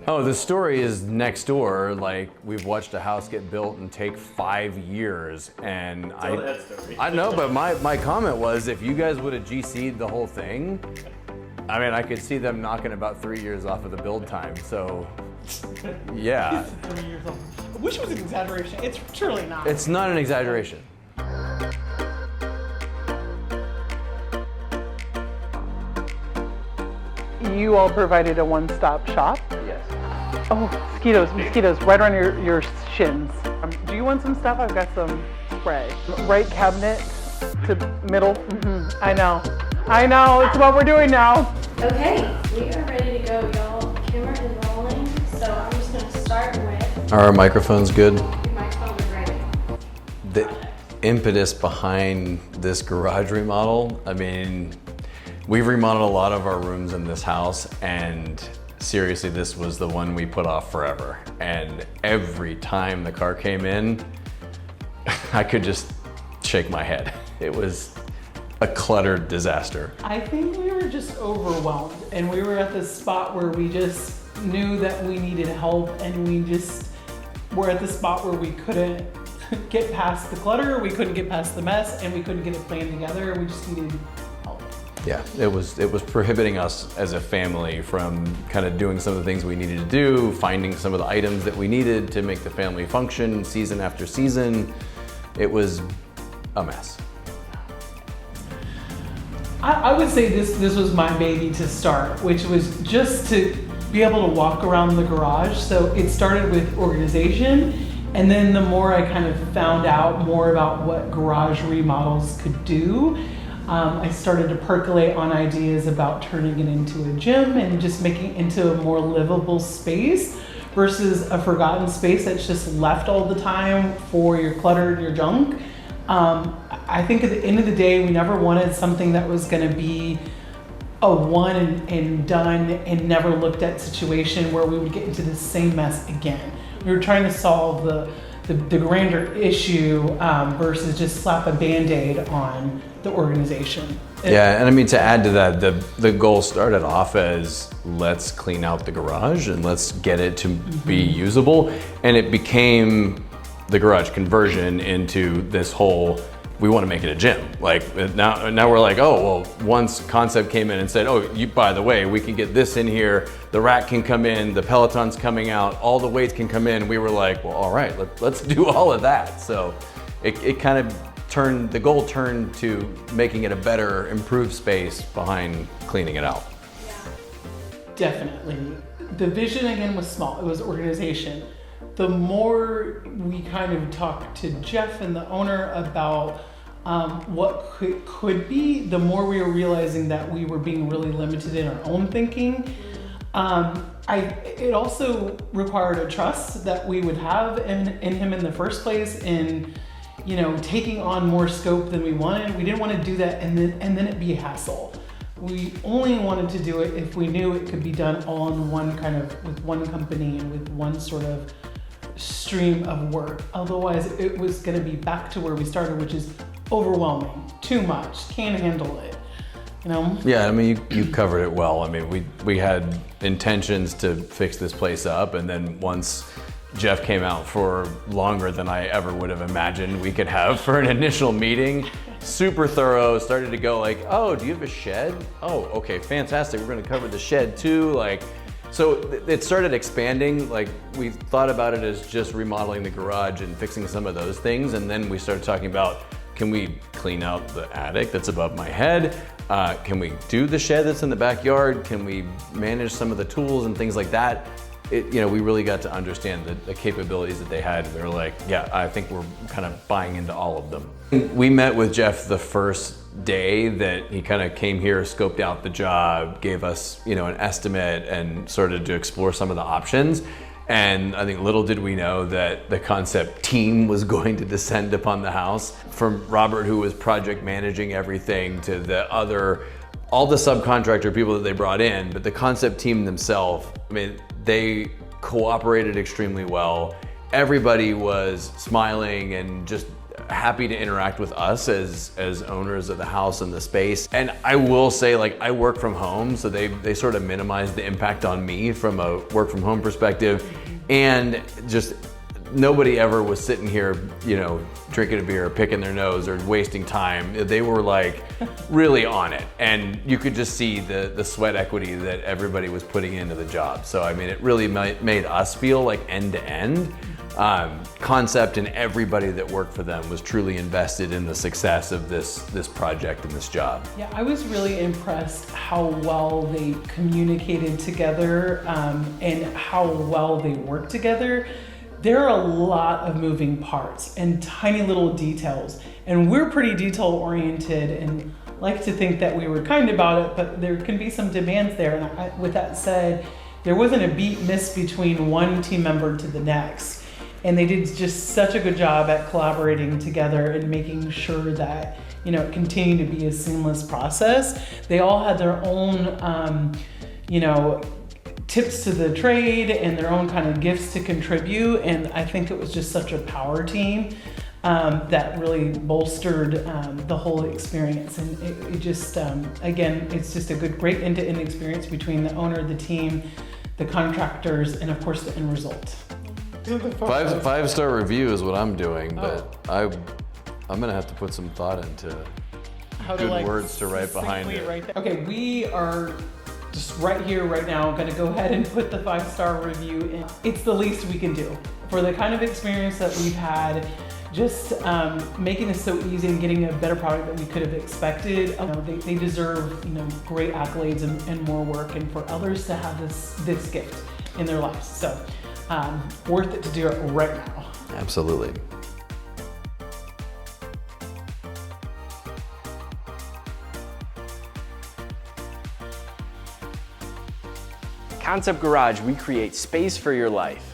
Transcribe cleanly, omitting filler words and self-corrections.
Oh, the story is next door. Like, we've watched a house get built and take 5 years, and Tell that story. I know, but my comment was, if you guys would have GC'd the whole thing, I mean, I could see them knocking about 3 years off of the build time. So, yeah, 3 years old. I wish it was an exaggeration. It's truly not. it's not an exaggeration. You all provided a one-stop shop. Yes. Oh, mosquitoes, right on your shins. Do you want some stuff? I've got some spray. Right cabinet to middle. I know, it's what we're doing now. Okay, we are ready to go, y'all. Camera is rolling, so I'm just gonna start with Are our microphones good? my phone is ready. The impetus behind this garage remodel, I mean, we've remodeled a lot of our rooms in this house, and seriously, this was the one we put off forever. And every time the car came in, I could just shake my head. It was a cluttered disaster. I think we were just overwhelmed, and we were at this spot where we just knew that we needed help, and we just were at the spot where we couldn't get past the clutter, we couldn't get past the mess, and we couldn't get it planned together. We just needed help. Yeah, it was prohibiting us as a family from kind of doing some of the things we needed to do, finding some of the items that we needed to make the family function season after season. It was a mess. I would say this was my baby to start, which was just to be able to walk around the garage. So it started with organization, and then the more I kind of found out more about what garage remodels could do, I started to percolate on ideas about turning it into a gym and just making it into a more livable space versus a forgotten space that's just left all the time for your clutter and your junk. I think at the end of the day, we never wanted something that was going to be a one and done and never looked at situation where we would get into the same mess again. We were trying to solve the grander issue versus just slap a Band-Aid on the organization. Yeah, and I mean, to add to that, the goal started off as let's clean out the garage and let's get it to be usable, and it became the garage conversion into this whole, we want to make it a gym. Like now we're like, oh, well, once Koncept came in and said, oh, by the way, we can get this in here, the rack can come in, the Peloton's coming out, all the weights can come in. We were like, well, all right, let's do all of that. So it kind of the goal turned to making it a better, improved space behind cleaning it out. Definitely. The vision again was small, it was organization. The more we kind of talked to Jeff and the owner about what could be, the more we were realizing that we were being really limited in our own thinking. It also required a trust that we would have in him in the first place, in taking on more scope than we wanted. We didn't want to do that and then it be a hassle. We only wanted to do it if we knew it could be done all in one kind of, with one company and with one sort of stream of work. Otherwise, it was going to be back to where we started, which is overwhelming, too much, can't handle it. Yeah, I mean, you covered it well. I mean, we had intentions to fix this place up, and then once Jeff came out for longer than I ever would have imagined we could have for an initial meeting, super thorough, started to go like, oh, do you have a shed? Oh, okay, fantastic. We're going to cover the shed too. So it started expanding. Like, we thought about it as just remodeling the garage and fixing some of those things. And then we started talking about, can we clean out the attic that's above my head? Can we do the shed that's in the backyard? Can we manage some of the tools and things like that? We really got to understand the capabilities that they had. They were like, yeah, I think we're kind of buying into all of them. We met with Jeff the first day that he kind of came here, scoped out the job, gave us, an estimate, and started to explore some of the options. And I think little did we know that the Koncept team was going to descend upon the house. From Robert, who was project managing everything, to all the subcontractor people that they brought in, but the Koncept team themselves, I mean, they cooperated extremely well. Everybody was smiling and just happy to interact with us as owners of the house and the space. And I will say, like, I work from home, so they sort of minimize the impact on me from a work from home perspective. And just nobody ever was sitting here, you know, drinking a beer, picking their nose, or wasting time. They were like really on it, and you could just see the sweat equity that everybody was putting into the job. So I mean, it really made us feel like end to end. Koncept and everybody that worked for them was truly invested in the success of this project and this job. Yeah, I was really impressed how well they communicated together and how well they worked together. There are a lot of moving parts and tiny little details, and we're pretty detail oriented and like to think that we were kind about it, but there can be some demands there. And with that said, there wasn't a beat missed between one team member to the next. And they did just such a good job at collaborating together and making sure that, you know, it continued to be a seamless process. They all had their own, you know, tips to the trade and their own kind of gifts to contribute. And I think it was just such a power team that really bolstered the whole experience. And it just, again, it's just a great end-to-end experience between the owner, the team, the contractors, and of course the end result. Five-star review is what I'm doing, but I'm gonna have to put some thought into good words to write behind it. Okay, we are just right here, right now, gonna go ahead and put the 5-star review in. It's the least we can do for the kind of experience that we've had. Just making this so easy and getting a better product that we could have expected. You know, they deserve, you know, great accolades and more work, and for others to have this gift in their lives. So. Worth it to do it right now. Absolutely. Koncept Garage, we create space for your life.